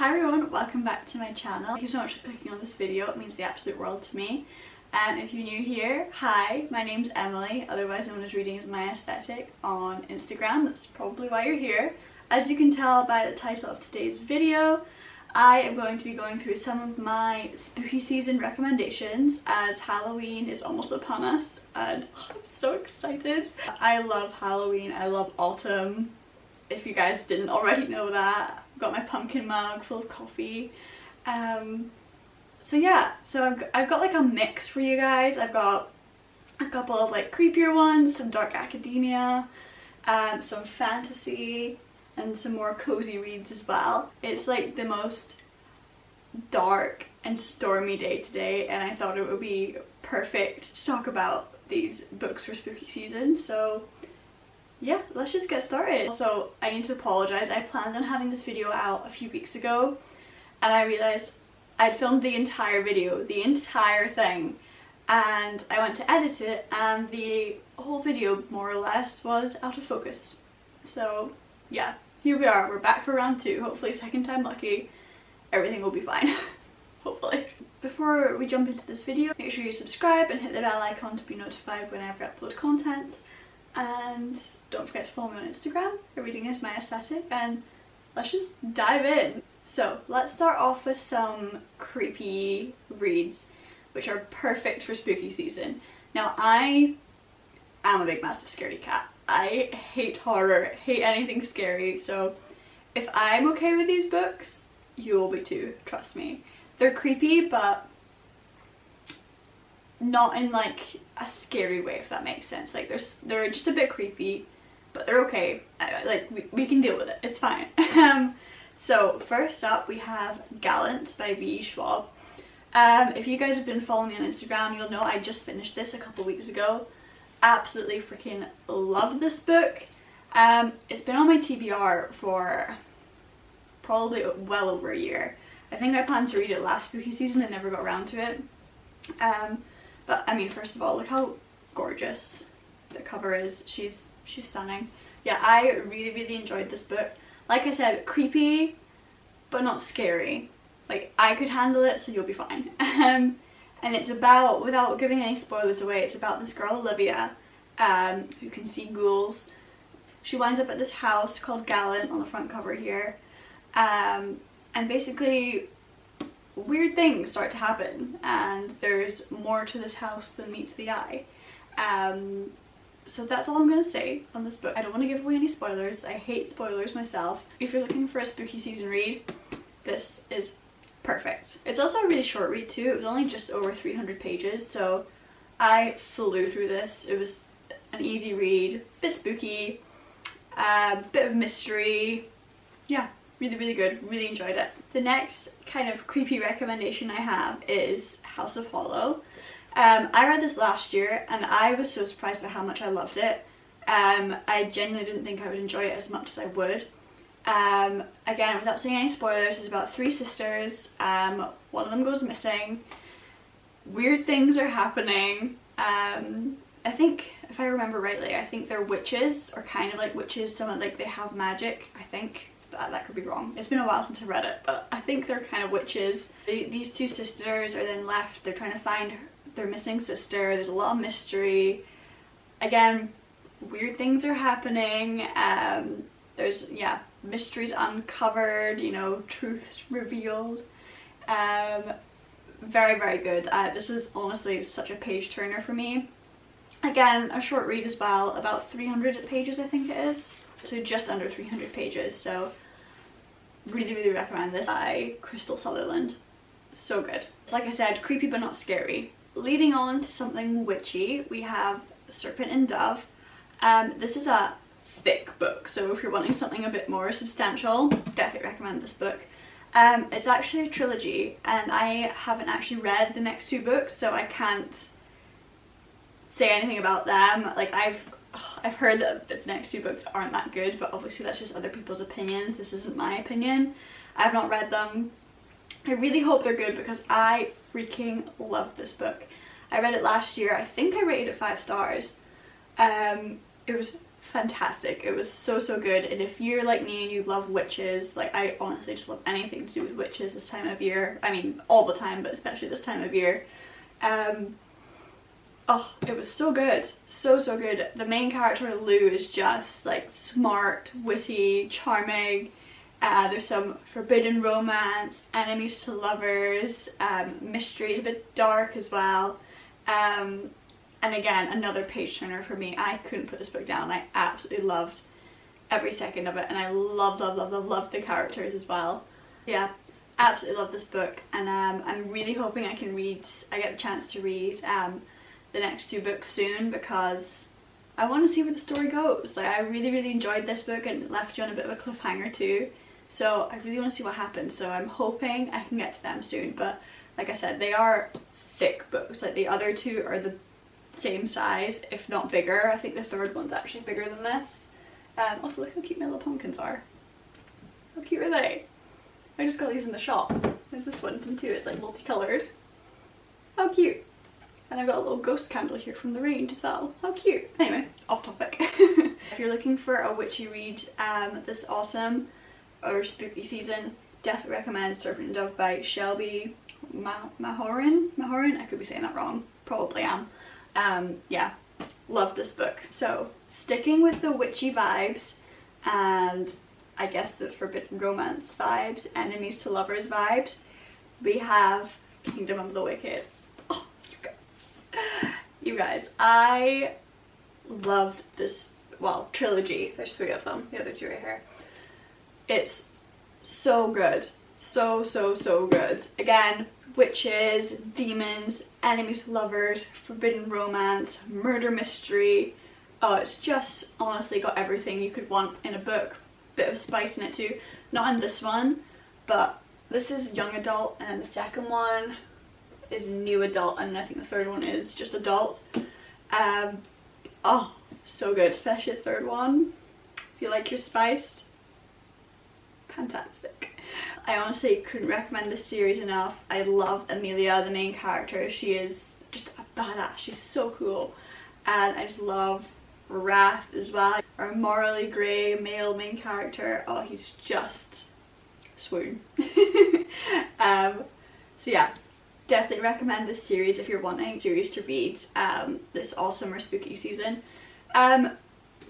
Hi everyone, welcome back to my channel. Thank you so much for clicking on this video, it means the absolute world to me. And if you're new here, hi, my name's Emily, otherwise known as Reading is My Aesthetic on Instagram. That's probably why you're here. As you can tell by the title of today's video, I am going to be going through some of my spooky season recommendations as Halloween is almost upon us and I'm so excited. I love Halloween, I love autumn. If you guys didn't already know that, I've got my pumpkin mug full of coffee. So yeah, so I've got like a mix for you guys. I've got a couple of like creepier ones, some dark academia, some fantasy, and some more cozy reads as well. It's like the most dark and stormy day today, and I thought it would be perfect to talk about these books for spooky season. So yeah, let's just get started. Also, I need to apologize. I planned on having this video out a few weeks ago and I realized I'd filmed the entire video, the entire thing, and I went to edit it and the whole video more or less was out of focus. So yeah, here we are, we're back for round 2, hopefully second time lucky, everything will be fine, hopefully. Before we jump into this video, make sure you subscribe and hit the bell icon to be notified whenever I upload content. And don't forget to follow me on Instagram, Reading is My Aesthetic, and let's just dive in. So let's start off with some creepy reads which are perfect for spooky season. Now I am a big massive scaredy cat. I hate horror, hate anything scary, so if I'm okay with these books, you will be too, trust me. They're creepy but not in like a scary way, if that makes sense. Like they're just a bit creepy, but they're okay. Like we can deal with it, it's fine. So first up we have Gallant by Schwab. If you guys have been following me on Instagram, you'll know I just finished this a couple weeks ago. Absolutely freaking love this book. It's been on my TBR for probably well over a year. I think I planned to read it last spooky season and never got around to it. But I mean, first of all, look how gorgeous the cover is. She's stunning. Yeah, I really enjoyed this book. Like I said, creepy but not scary. Like I could handle it, so you'll be fine. And it's about, without giving any spoilers away, it's about this girl Olivie who can see ghouls. She winds up at this house called Gallant on the front cover here, and basically weird things start to happen and there's more to this house than meets the eye. So that's all I'm gonna say on this book. I don't want to give away any spoilers. I hate spoilers myself. If you're looking for a spooky season read, this is perfect. It's also a really short read too. It was only just over 300 pages, so I flew through this. It was an easy read, bit spooky, bit of mystery. Yeah, really good, really enjoyed it. The next kind of creepy recommendation I have is House of Hollow. I read this last year and I was so surprised by how much I loved it. I genuinely didn't think I would enjoy it as much as I would. Again, without saying any spoilers, it's about 3 sisters. One of them goes missing. Weird things are happening. I think, if I remember rightly, I think they're witches, or kind of like witches, some like they have magic, I think. That could be wrong. It's been a while since I read it, but I think they're kind of witches. These 2 sisters are then left, they're trying to find their missing sister. There's a lot of mystery. Again, weird things are happening. There's, yeah, mysteries uncovered, you know, truths revealed. Very good. This was honestly such a page turner for me. Again, a short read as well, about 300 pages I think it is. So just under 300 pages, so really recommend this by Krystal Sutherland. So good. Like I said, creepy but not scary. Leading on to something witchy, we have Serpent and Dove. This is a thick book, so if you're wanting something a bit more substantial, definitely recommend this book. It's actually a trilogy and I haven't actually read the next 2 books, so I can't say anything about them. Like I've heard that the next 2 books aren't that good, but obviously that's just other people's opinions. This isn't my opinion. I've not read them. I really hope they're good because I freaking love this book. I read it last year. I think I rated it 5 stars. It was fantastic. It was so good, and if you're like me and you love witches, like I honestly just love anything to do with witches this time of year. I mean all the time, but especially this time of year. Oh, it was so good, so good. The main character Lou is just like smart, witty, charming. There's some forbidden romance, enemies to lovers, mysteries, a bit dark as well. And again, another page turner for me. I couldn't put this book down. I absolutely loved every second of it, and I loved the characters as well. Yeah, absolutely love this book, and I'm really hoping I get the chance to read the next 2 books soon, because I want to see where the story goes. Like, I really enjoyed this book, and it left you on a bit of a cliffhanger too. So I really want to see what happens. So I'm hoping I can get to them soon. But like I said, they are thick books. Like the other 2 are the same size, if not bigger. I think the 3rd one's actually bigger than this. Also, look how cute my little pumpkins are. How cute are they? I just got these in the shop. There's this one too. It's like multicolored. How cute. And I've got a little ghost candle here from the range as well. How cute. Anyway, off topic. If you're looking for a witchy read this autumn or spooky season, definitely recommend Serpent and Dove by Shelby. Mahurin? I could be saying that wrong. Probably am. Yeah, love this book. So sticking with the witchy vibes and I guess the forbidden romance vibes, enemies to lovers vibes, we have Kingdom of the Wicked. Oh, you guys, I loved this, well, trilogy. There's 3 of them, the other 2 right here. It's so good, so good. Again, witches, demons, enemies to lovers, forbidden romance, murder mystery. Oh, it's just honestly got everything you could want in a book. Bit of spice in it too. Not in this one, but this is young adult, and then the second one is new adult, and I think the 3rd one is just adult. Oh, so good, especially the 3rd one. If you like your spice, fantastic. I honestly couldn't recommend this series enough. I love Amelia, the main character. She is just a badass. She's so cool. And I just love Wrath as well. Our morally grey male main character. Oh, he's just swoon. So yeah, definitely recommend this series if you're wanting a series to read this autumn or spooky season.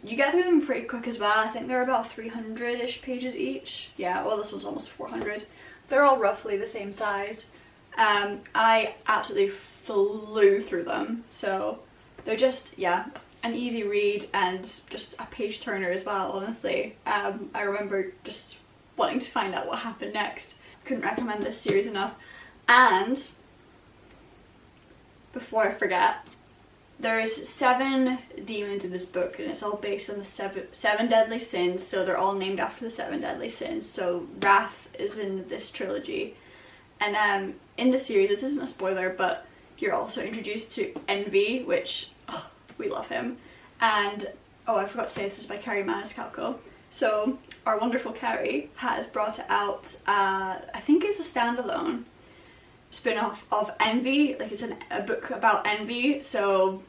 You get through them pretty quick as well. I think they're about 300-ish pages each. Yeah, well, this one's almost 400. They're all roughly the same size. I absolutely flew through them. So they're just, yeah, an easy read and just a page turner as well, honestly. I remember just wanting to find out what happened next. Couldn't recommend this series enough. And before I forget, there's 7 demons in this book, and it's all based on the seven deadly sins, so they're all named after the 7 deadly sins. So Wrath is in this trilogy, and in the series, this isn't a spoiler, but you're also introduced to Envy, which, oh, we love him. And oh, I forgot to say, this is by Kerri Maniscalco. So our wonderful Kerri has brought out, I think it's a standalone spin-off of Envy. Like, it's a book about envy. So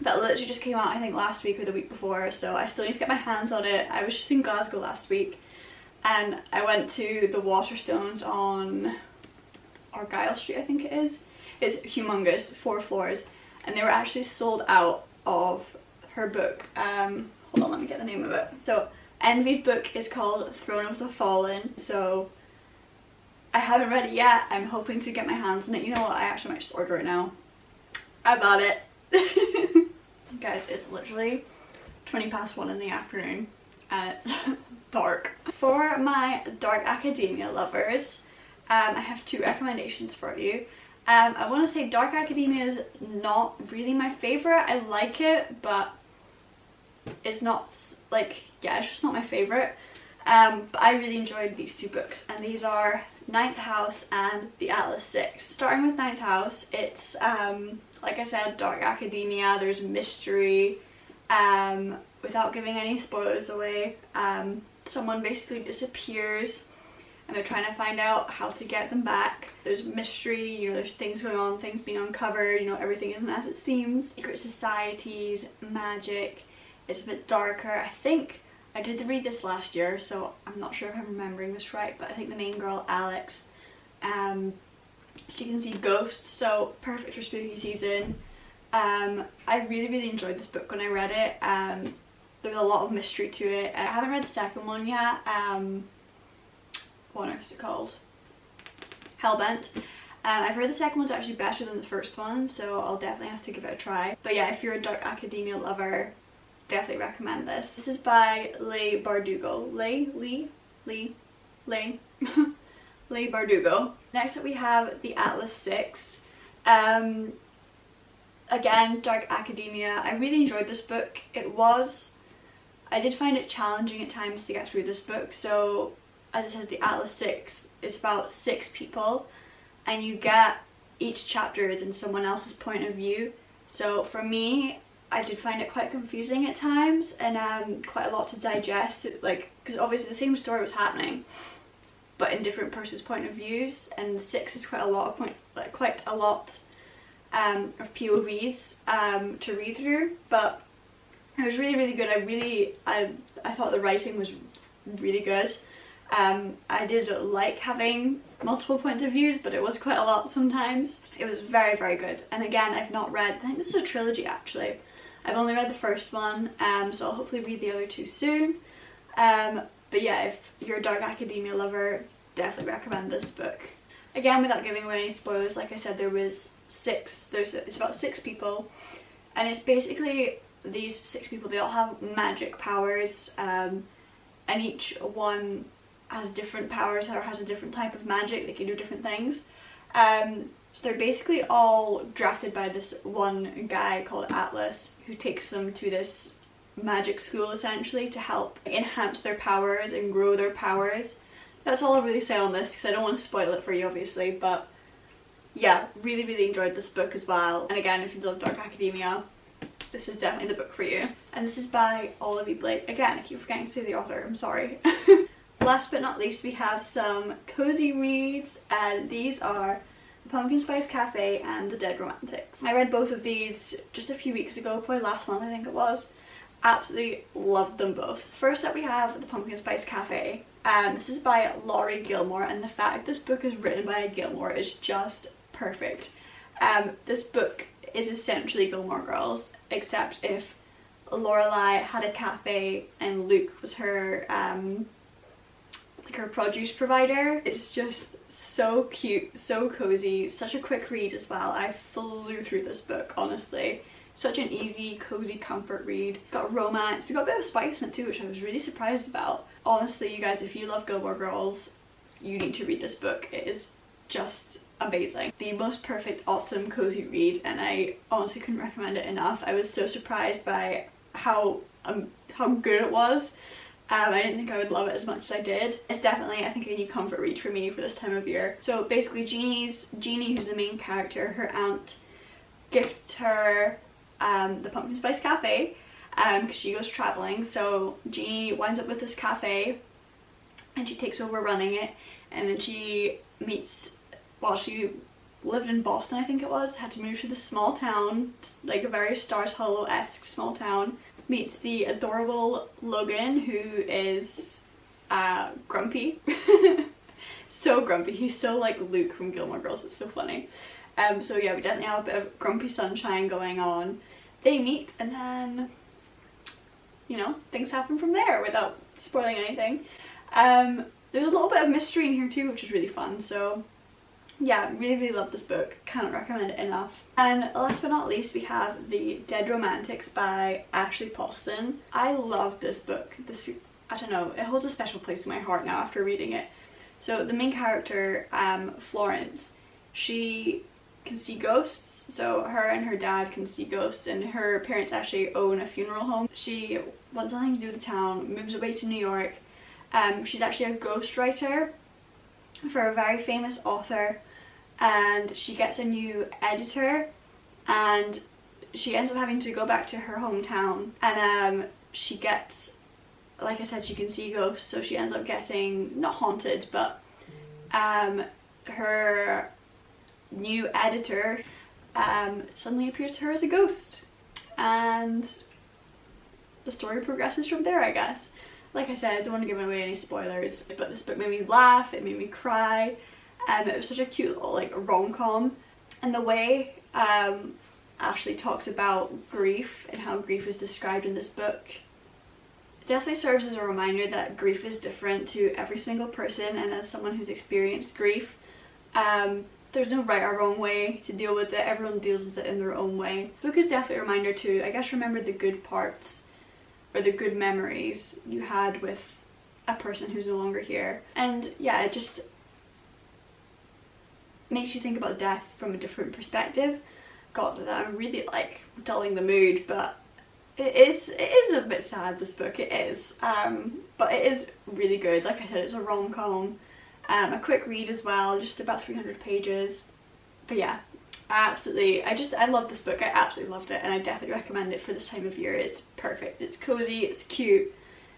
that literally just came out, I think, last week or the week before, so I still need to get my hands on it. I was just in Glasgow last week, and I went to the Waterstones on Argyle Street, I think it is. It's humongous, 4 floors, and they were actually sold out of her book. Hold on, let me get the name of it. So Envy's book is called Throne of the Fallen, so I haven't read it yet. I'm hoping to get my hands on it. You know what, I actually might just order it now. I bought it. Guys, it's literally 1:20 in the afternoon and it's dark. For my dark academia lovers, I have 2 recommendations for you. I want to say dark academia is not really my favorite. I like it, but it's not, like, yeah, it's just not my favorite. But I really enjoyed these 2 books, and these are Ninth House and The Atlas Six. Starting with Ninth House, it's like I said, dark academia. There's mystery. Without giving any spoilers away, someone basically disappears and they're trying to find out how to get them back. There's mystery, you know, there's things going on, things being uncovered, you know, everything isn't as it seems. Secret societies, magic, It's a bit darker. I think I did read this last year, so I'm not sure if I'm remembering this right, but I think the main girl, Alex, she can see ghosts, so perfect for spooky season. I really enjoyed this book when I read it. There's a lot of mystery to it. I haven't read the second one yet. What is it called? Hellbent. I've heard the second one's actually better than the first one, so I'll definitely have to give it a try. But yeah, if you're a dark academia lover, definitely recommend this. This is by Leigh Bardugo. Leigh Bardugo. Next up we have The Atlas 6. Again, dark academia. I really enjoyed this book. I did find it challenging at times to get through this book. So, as it says, The Atlas 6 is about 6 people, and you get each chapter is in someone else's point of view. So for me, I did find it quite confusing at times, and quite a lot to digest, like, because obviously the same story was happening but in different person's point of views, and 6 is quite a lot of POVs to read through. But it was really good. I thought the writing was really good. I did like having multiple points of views, but it was quite a lot sometimes. It was very good. And again, I've not read, I think this is a trilogy actually. I've only read the first one, so I'll hopefully read the other 2 soon. But yeah, if you're a dark academia lover, definitely recommend this book. Again, without giving away any spoilers, like I said, it's about 6 people, and it's basically these 6 people, they all have magic powers, and each one has different powers or has a different type of magic. They can do different things. So they're basically all drafted by this one guy called Atlas, who takes them to this magic school essentially to help enhance their powers and grow their powers. That's all I'll really say on this because I don't want to spoil it for you obviously, but yeah, really enjoyed this book as well. And again, if you love dark academia, this is definitely the book for you. And this is by Olivie. Again, I keep forgetting to say the author, I'm sorry. Last but not least, we have some cozy reads, and these are The Pumpkin Spice Cafe and The Dead Romantics. I read both of these just a few weeks ago, probably last month I think it was. Absolutely loved them both. First up we have The Pumpkin Spice Cafe. This is by Laurie Gilmore, and the fact this book is written by a Gilmore is just perfect. This book is essentially Gilmore Girls, except if Lorelai had a cafe and Luke was her her produce provider. It's just so cute, so cozy, such a quick read as well. I flew through this book, honestly. Such an easy, cozy comfort read. It's got romance, it's got a bit of spice in it too, which I was really surprised about. Honestly, you guys, if you love Gilmore Girls, you need to read this book. It is just amazing. The most perfect autumn cozy read, and I honestly couldn't recommend it enough. I was so surprised by how good it was. I didn't think I would love it as much as I did. It's definitely, I think, a new comfort read for me for this time of year. So basically Jeannie, who's the main character, her aunt gifts her the Pumpkin Spice Cafe because she goes traveling. So Jeannie winds up with this cafe and she takes over running it, and then she meets, well, she lived in Boston I think it was, had to move to this small town, like a very Stars Hollow-esque small town, meets the adorable Logan, who is grumpy. So grumpy. He's so like Luke from Gilmore Girls. It's so funny. So yeah, we definitely have a bit of grumpy sunshine going on. They meet, and then, you know, things happen from there without spoiling anything. There's a little bit of mystery in here too, which is really fun. So yeah, really love this book. Cannot recommend it enough. And last but not least, we have The Dead Romantics by Ashley Poston. I love this book. I don't know, it holds a special place in my heart now after reading it. So the main character, Florence, she can see ghosts. So her and her dad can see ghosts, and her parents actually own a funeral home. She wants nothing to do with the town, moves away to New York. She's actually a ghostwriter for a very famous author, and she gets a new editor, and she ends up having to go back to her hometown, and she gets, like I said, she can see ghosts, so she ends up getting, not haunted, but her new editor suddenly appears to her as a ghost, and the story progresses from there, I guess. Like I said, I don't want to give away any spoilers, but this book made me laugh, it made me cry, and it was such a cute little like rom-com. And the way Ashley talks about grief and how grief is described in this book definitely serves as a reminder that grief is different to every single person, and as someone who's experienced grief, there's no right or wrong way to deal with it. Everyone deals with it in their own way. The book is definitely a reminder to, I guess, remember the good parts or the good memories you had with a person who's no longer here. And yeah, it just makes you think about death from a different perspective. God, I'm really like dulling the mood, but it is a bit sad, this book, it is. But it is really good. Like I said, it's a rom-com. A quick read as well, just about 300 pages. But yeah, I love this book. I absolutely loved it, and I definitely recommend it for this time of year. It's perfect. It's cozy, it's cute,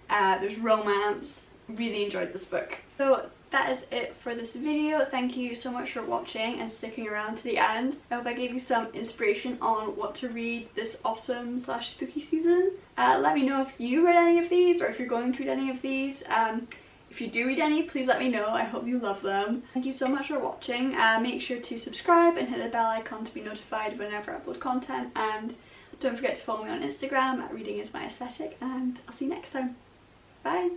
there's romance. Really enjoyed this book. So that is it for this video. Thank you so much for watching and sticking around to the end. I hope I gave you some inspiration on what to read this autumn / spooky season. Let me know if you read any of these, or if you're going to read any of these. If you do read any, please let me know. I hope you love them. Thank you so much for watching. Make sure to subscribe and hit the bell icon to be notified whenever I upload content. And don't forget to follow me on Instagram at readingismyaesthetic. And I'll see you next time. Bye!